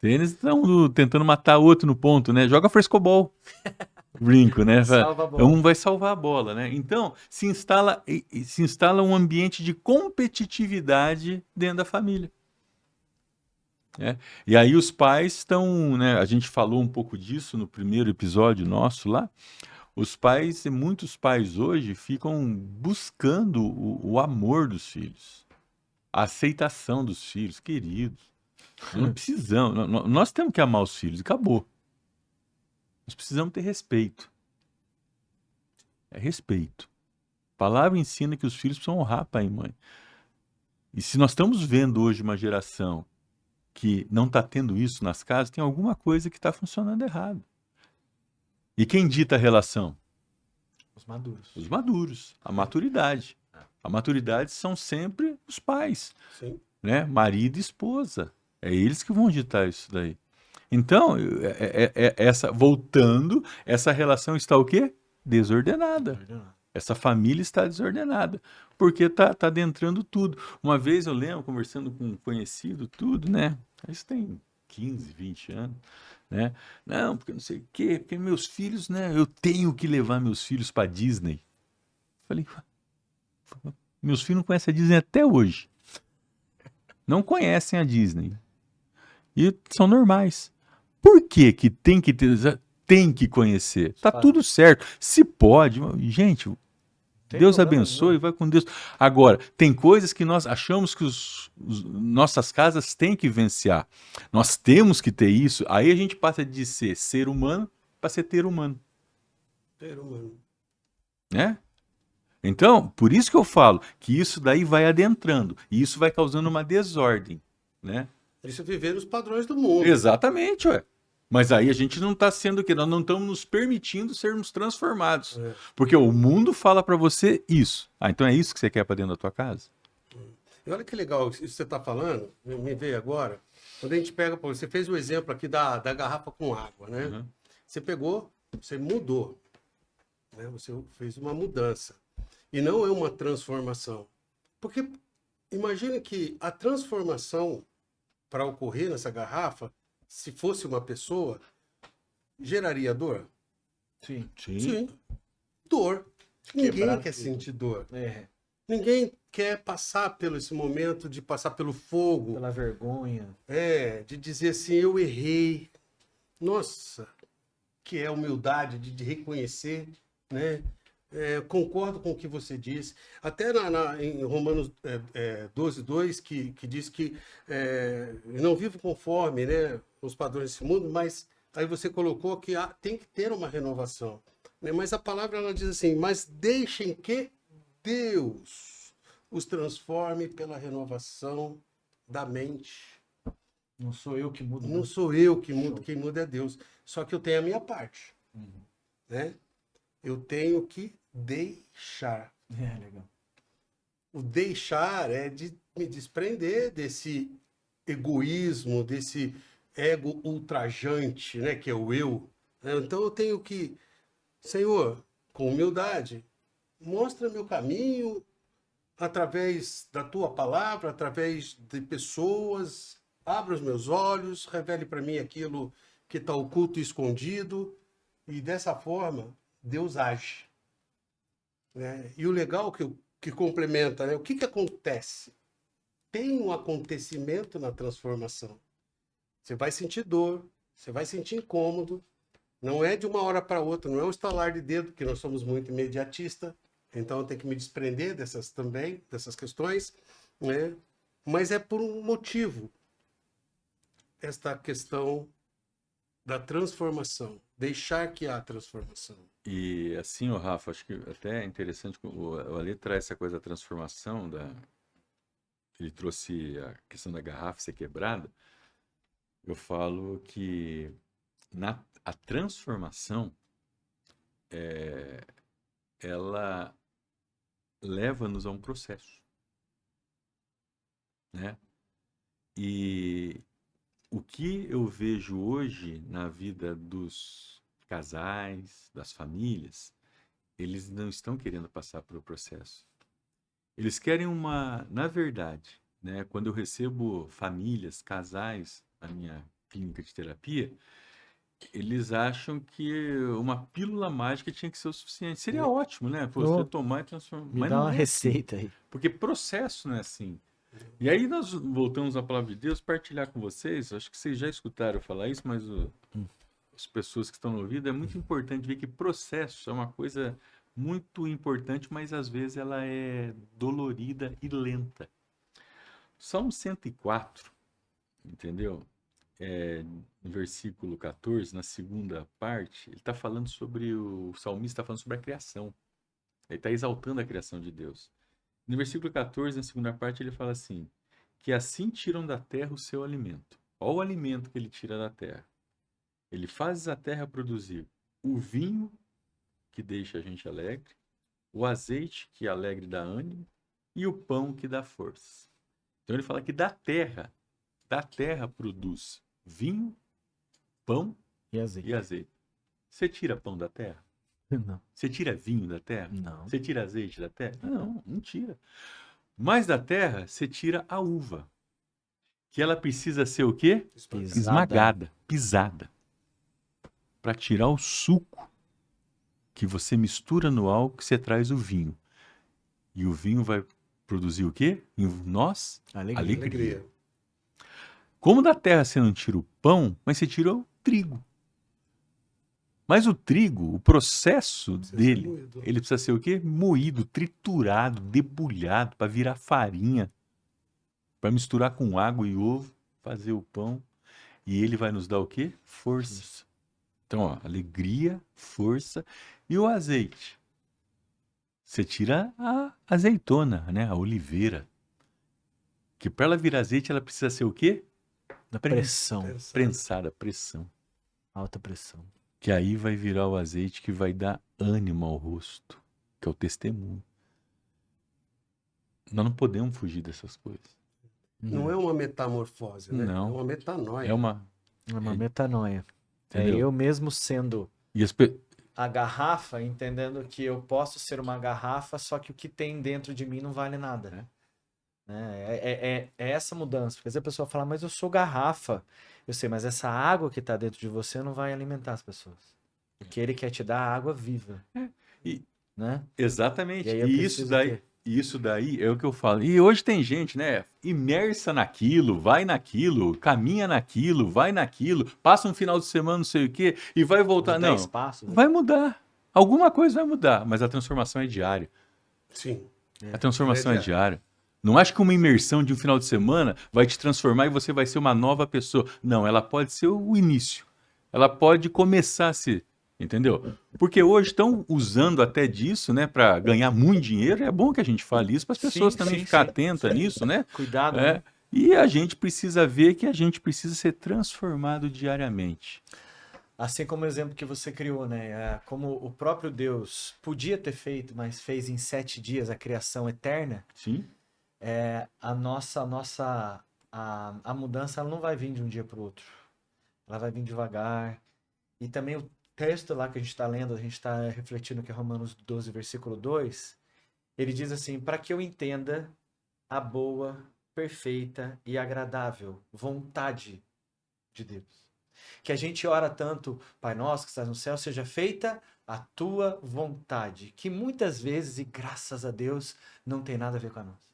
Tênis estão tentando matar o outro no ponto, né? Joga frescobol. Brinco, né? Salva a bola. Um vai salvar a bola, né? Então, se instala um ambiente de competitividade dentro da família. Né? E aí os pais estão, né? A gente falou um pouco disso no primeiro episódio nosso lá. Os pais, e muitos pais hoje, ficam buscando o amor dos filhos, a aceitação dos filhos, queridos. Nós não precisamos, nós temos que amar os filhos, e acabou. Nós precisamos ter respeito. É respeito. A palavra ensina que os filhos precisam honrar pai e mãe. E se nós estamos vendo hoje uma geração que não está tendo isso nas casas, tem alguma coisa que está funcionando errado. E quem dita a relação? Os maduros. Os maduros, a maturidade. A maturidade são sempre os pais, Sim. né? Marido e esposa. É eles que vão ditar isso daí. Então, voltando, essa relação está o quê? Desordenada. Essa família está desordenada, porque está adentrando tudo. Uma vez eu lembro, conversando com um conhecido, tudo, né? Isso tem 15, 20 anos, né? Não, porque não sei o quê, porque meus filhos, né? Eu tenho que levar meus filhos para Disney. Falei, meus filhos não conhecem a Disney até hoje. Não conhecem a Disney. E são normais. Por que que tem que ter, tem que conhecer? Tá tudo certo. Se pode, gente, Tem Deus problema abençoe, nenhum. vai com Deus. Agora, tem coisas que nós achamos que nossas casas têm que vivenciar. Nós temos que ter isso. Aí a gente passa de ser humano para ser ter humano, Ser humano. né? Então, por isso que eu falo que isso daí vai adentrando e isso vai causando uma desordem, né? Isso é viver os padrões do mundo. Exatamente, ué. Mas aí a gente não está sendo o quê? Nós não estamos nos permitindo sermos transformados. É. Porque o mundo fala para você isso. Ah, então é isso que você quer para dentro da tua casa? E olha que legal isso que você está falando, me veio agora. Quando a gente pega, pô, você fez o exemplo aqui da garrafa com água, né? Uhum. Você pegou, você mudou, né? Você fez uma mudança. E não é uma transformação. Porque imagine que a transformação para ocorrer nessa garrafa, se fosse uma pessoa, geraria dor? Sim. Sim. Dor. Ninguém Quebrar quer tudo. sentir dor. É, Ninguém quer passar pelo esse momento de passar pelo fogo, pela vergonha. de dizer assim, eu errei. Nossa, que é humildade de reconhecer, né? Concordo com o que você disse. Até em Romanos 12:2, que diz que não vivo conforme, né, os padrões desse mundo, mas aí você colocou que tem que ter uma renovação. Né? Mas a palavra ela diz assim, mas deixem que Deus os transforme pela renovação da mente. Não sou eu que mudo. Não sou eu que mudo, quem muda é Deus. Só que eu tenho a minha parte. Né? Eu tenho que deixar. É, legal. O deixar é de me desprender desse egoísmo, desse ego ultrajante, né, que é o eu. Então eu tenho que, Senhor, com humildade, mostra meu caminho, através da tua palavra, através de pessoas. Abra os meus olhos, revele para mim aquilo que está oculto e escondido. E dessa forma, Deus age. Né? E o legal que complementa, né? O que acontece? Tem um acontecimento na transformação. Você vai sentir dor, você vai sentir incômodo. Não é de uma hora para outra, não é um estalar de dedo, porque nós somos muito imediatistas. Então eu tenho que me desprender dessas questões, né? Mas é por um motivo. Esta questão da transformação, deixar que há transformação. E assim, o Rafa, acho que até é interessante, o Ale traz essa coisa da transformação, ele trouxe a questão da garrafa ser quebrada. Eu falo que a transformação, ela leva-nos a um processo, né? E o que eu vejo hoje na vida dos casais, das famílias, eles não estão querendo passar pelo processo. Eles querem na verdade, né, quando eu recebo famílias, casais na minha clínica de terapia, eles acham que uma pílula mágica tinha que ser o suficiente. Seria ótimo, né? Pô, você tomar e transformar. Me Mas dá não uma é receita assim. aí. Porque processo não é assim. E aí nós voltamos à palavra de Deus, partilhar com vocês. Acho que vocês já escutaram falar isso, mas as pessoas que estão no ouvido, é muito importante ver que processo é uma coisa muito importante, mas às vezes ela é dolorida e lenta. Salmo 104, entendeu? No versículo 14, na segunda parte, ele está falando sobre o salmista está falando sobre a criação. Ele está exaltando a criação de Deus. No versículo 14, na segunda parte, ele fala assim: que assim tiram da terra o seu alimento. Olha o alimento que ele tira da terra. Ele faz a terra produzir o vinho que deixa a gente alegre, o azeite que alegre dá ânimo e o pão que dá força. Então ele fala que da terra produz vinho, pão E azeite. e azeite. Você tira pão da terra? Não. Você tira vinho da terra? Não. Você tira azeite da terra? Não, não tira. Mas da terra você tira a uva, que ela precisa ser o quê? Pisada. Esmagada, pisada, para tirar o suco que você mistura no álcool, que você traz o vinho. E o vinho vai produzir o quê? Em nós? Alegria. Como da terra você não tira o pão, mas você tira o trigo. Mas o trigo, o processo dele, ele precisa ser o quê? Moído, triturado, debulhado para virar farinha, para misturar com água e ovo, fazer o pão. E ele vai nos dar o quê? Força. Então, ó, alegria, força e o azeite. Você tira a azeitona, né? A oliveira. Que para ela virar azeite, ela precisa ser o quê? Da pressão. Prensada, pressão. Alta pressão. Que aí vai virar o azeite que vai dar ânimo ao rosto, que é o testemunho. Nós não podemos fugir dessas coisas. Não é uma metamorfose, né? Não. É uma metanoia. É uma metanoia. Entendeu? É eu mesmo sendo E a garrafa, entendendo que eu posso ser uma garrafa, só que o que tem dentro de mim não vale nada. É essa mudança. Porque às vezes a pessoa fala, mas eu sou garrafa. Eu sei, mas essa água que está dentro de você não vai alimentar as pessoas. Porque ele quer te dar água viva. Né? Exatamente. E aí isso daí é o que eu falo. E hoje tem gente, né, imersa naquilo, vai naquilo, caminha naquilo, vai naquilo, passa um final de semana, não sei o quê, e vai voltar. Não, passos, né? vai mudar. Alguma coisa vai mudar, mas a transformação é diária. Sim. A transformação é diária. Não acho que uma imersão de um final de semana vai te transformar e você vai ser uma nova pessoa. Não, ela pode ser o início. Ela pode começar a ser, entendeu? Porque hoje estão usando até disso, né, para ganhar muito dinheiro. É bom que a gente fale isso para as pessoas também ficar atentas nisso, né? Cuidado, né? E a gente precisa ver que a gente precisa ser transformado diariamente. Assim como o exemplo que você criou, né? Como o próprio Deus podia ter feito, mas fez em 7 dias a criação eterna. Sim. A mudança ela não vai vir de um dia para o outro. Ela vai vir devagar. E também o texto lá que a gente está lendo, a gente está refletindo que é Romanos 12, versículo 2, Ele diz assim: para que eu entenda a boa, perfeita e agradável vontade de Deus. Que a gente ora tanto, Pai nosso que estás no céu, seja feita a tua vontade, que muitas vezes, e graças a Deus, não tem nada a ver com a nossa.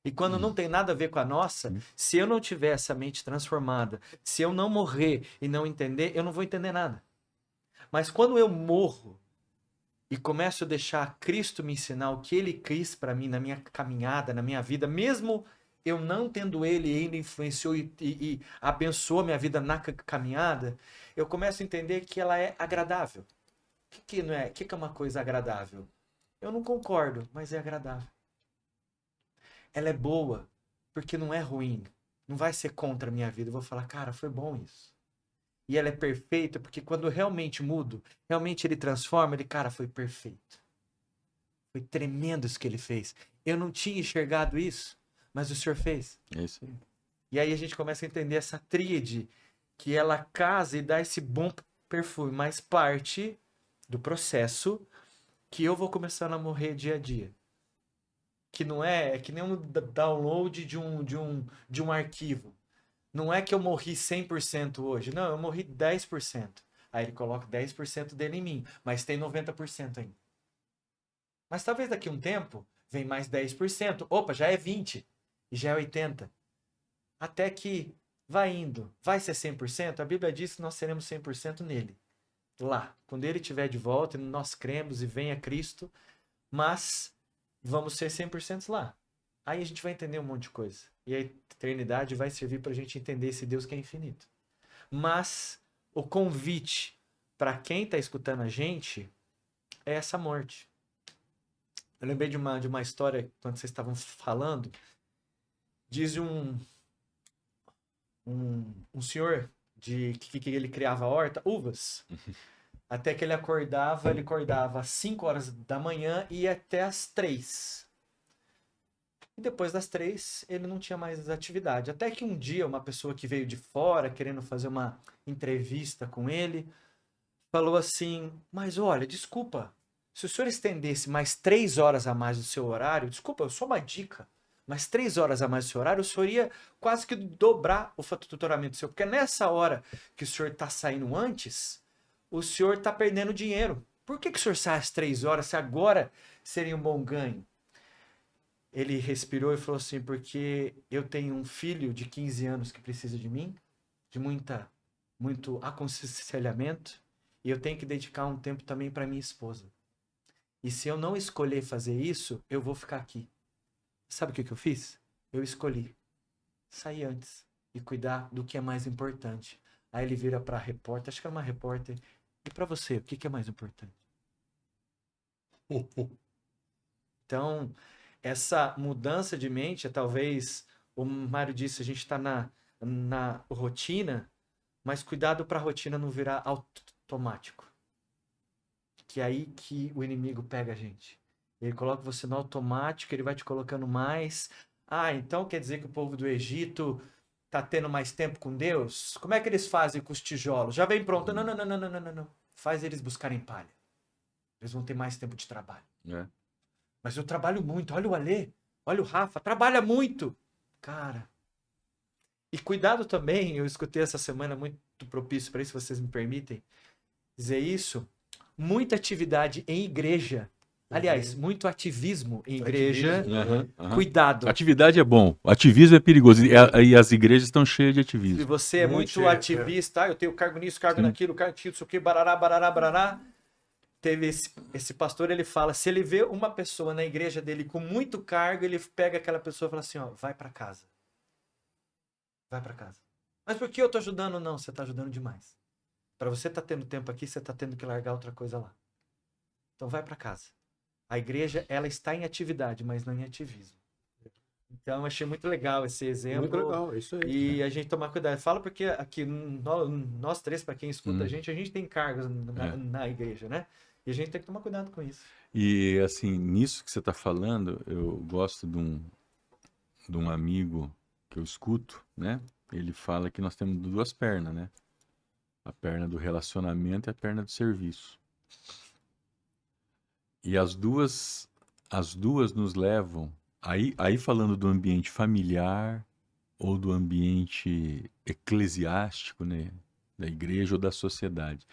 E quando não tem nada a ver com a nossa, se eu não tiver essa mente transformada, se eu não morrer e não entender, eu não vou entender nada. Mas quando eu morro e começo a deixar Cristo me ensinar o que Ele quis para mim na minha caminhada, na minha vida, mesmo eu não tendo Ele, Ele influenciou e abençoou a minha vida na caminhada, eu começo a entender que ela é agradável. O que não é? O que é uma coisa agradável? Eu não concordo, mas é agradável. Ela é boa, porque não é ruim. Não vai ser contra a minha vida. Eu vou falar, cara, foi bom isso. E ela é perfeita, porque quando eu realmente mudo, realmente ele transforma, ele, cara, foi perfeito. Foi tremendo isso que ele fez. Eu não tinha enxergado isso, mas o Senhor fez. É isso aí. E aí a gente começa a entender essa tríade, que ela casa e dá esse bom perfume, mas parte do processo que eu vou começando a morrer dia a dia. Que não é que nem um download de um arquivo. Não é que eu morri 100% hoje. Não, eu morri 10%. Aí ele coloca 10% dele em mim, mas tem 90% ainda. Mas talvez daqui a um tempo vem mais 10%. Opa, já é 20% e já é 80%. Até que vai indo. Vai ser 100%? A Bíblia diz que nós seremos 100% nele. Lá. Quando ele estiver de volta, nós cremos e venha Cristo, mas vamos ser 100% lá. Aí a gente vai entender um monte de coisa. E a eternidade vai servir para a gente entender esse Deus que é infinito. Mas o convite para quem está escutando a gente é essa morte. Eu lembrei de uma história, quando vocês estavam falando, diz um senhor que ele criava horta, uvas. Até que ele acordava às 5 horas da manhã e ia até às 3. E depois das 3, ele não tinha mais atividade. Até que um dia, uma pessoa que veio de fora, querendo fazer uma entrevista com ele, falou assim: mas olha, desculpa, se o senhor estendesse mais 3 horas a mais do seu horário, desculpa, só uma dica, mas 3 horas a mais do seu horário, o senhor ia quase que dobrar o faturamento seu. Porque nessa hora que o senhor está saindo antes, o senhor está perdendo dinheiro. Por que o senhor sai às 3 horas se agora seria um bom ganho? Ele respirou e falou assim: porque eu tenho um filho de 15 anos que precisa de mim, de muito aconselhamento, e eu tenho que dedicar um tempo também para minha esposa. E se eu não escolher fazer isso, eu vou ficar aqui. Sabe o que eu fiz? Eu escolhi sair antes e cuidar do que é mais importante. Aí ele vira para a repórter, acho que era uma repórter: e para você, o que é mais importante? Então, essa mudança de mente, talvez, o Mário disse, a gente está na rotina, mas cuidado para a rotina não virar automático. Que é aí que o inimigo pega a gente. Ele coloca você no automático, ele vai te colocando mais. Ah, então quer dizer que o povo do Egito está tendo mais tempo com Deus? Como é que eles fazem com os tijolos? Já vem pronto. Não, não, não, não, não, não, não. Faz eles buscarem palha. Eles vão ter mais tempo de trabalho. É. Mas eu trabalho muito. Olha o Alê, olha o Rafa, trabalha muito. Cara. E cuidado também, eu escutei essa semana muito propício para isso, se vocês me permitem dizer isso. Muita atividade em igreja. Aliás, muito ativismo em igreja. Cuidado. Atividade é bom. Ativismo é perigoso. E as igrejas estão cheias de ativismo. Se você é muito ativista, eu tenho cargo nisso, cargo naquilo, cargo naquilo, isso aqui, barará, barará, barará. Teve esse pastor, ele fala, se ele vê uma pessoa na igreja dele com muito cargo, ele pega aquela pessoa e fala assim, ó, vai para casa. Vai para casa. Mas por que eu tô ajudando? Não, você tá ajudando demais. Para você tá tendo tempo aqui, você tá tendo que largar outra coisa lá. Então vai para casa. A igreja, ela está em atividade, mas não em ativismo. Então, eu achei muito legal esse exemplo. Muito legal, é isso aí. E a gente tomar cuidado. Fala porque aqui, nós três, para quem escuta a gente tem cargos na igreja, né? E a gente tem que tomar cuidado com isso. E, assim, nisso que você está falando, eu gosto de um amigo que eu escuto, né? Ele fala que nós temos duas pernas, né? A perna do relacionamento e a perna do serviço. E as duas nos levam, aí falando do ambiente familiar ou do ambiente eclesiástico, né, da igreja ou da sociedade.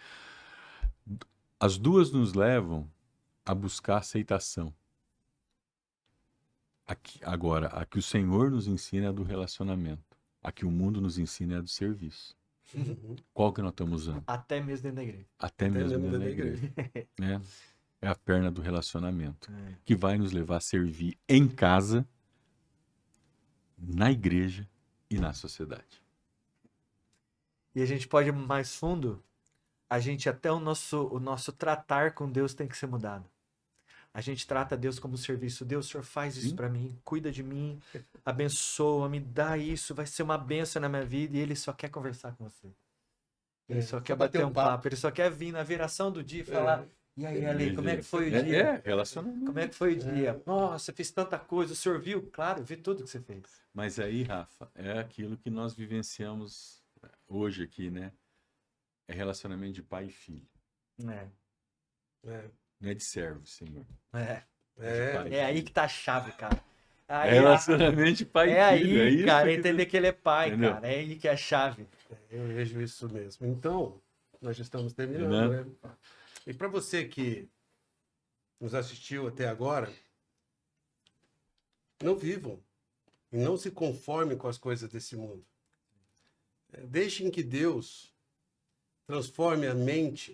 As duas nos levam a buscar aceitação. Agora, a que o Senhor nos ensina é a do relacionamento. A que o mundo nos ensina é a do serviço. Uhum. Qual que nós estamos usando? Até mesmo dentro da igreja. Até mesmo dentro da igreja. Né? É a perna do relacionamento. Que vai nos levar a servir em casa, na igreja e na sociedade. E a gente pode ir mais fundo, a gente até o nosso tratar com Deus tem que ser mudado. A gente trata Deus como serviço. Deus, o Senhor faz isso Sim. pra mim, cuida de mim, abençoa, me dá isso, vai ser uma bênção na minha vida. E Ele só quer conversar com você. Ele só quer bater um papo. Ele só quer vir na viração do dia e falar: e aí, Ale, como é que foi o dia? Relacionamento. Como é que foi o dia? Nossa, fiz tanta coisa. O senhor viu? Claro, eu vi tudo que você fez. Mas aí, Rafa, é aquilo que nós vivenciamos hoje aqui, né? É relacionamento de pai e filho. É. Não é de servo, Senhor. É. pai. É aí que tá a chave, cara. É relacionamento de pai e filho. Aí, É isso cara, que- entender que ele é pai, Entendeu? cara. É aí que é a chave. Eu vejo isso mesmo. Então, nós já estamos terminando, Né? né? E para você que nos assistiu até agora, não vivam e não se conformem com as coisas desse mundo. Deixem que Deus transforme a mente,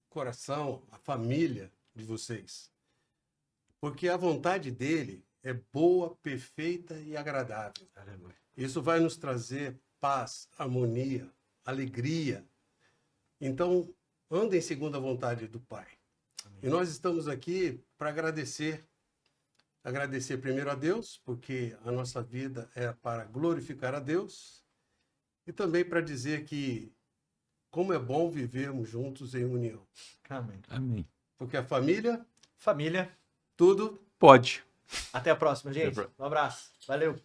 o coração, a família de vocês. Porque a vontade dele é boa, perfeita e agradável. Isso vai nos trazer paz, harmonia, alegria. Então, andem segundo a vontade do Pai. E nós estamos aqui para agradecer. Agradecer primeiro a Deus, porque a nossa vida é para glorificar a Deus. E também para dizer que como é bom vivermos juntos em união. Amém. Amém. Porque a família, Família. tudo Pode. Até a próxima, gente. Até a Um abraço. Valeu.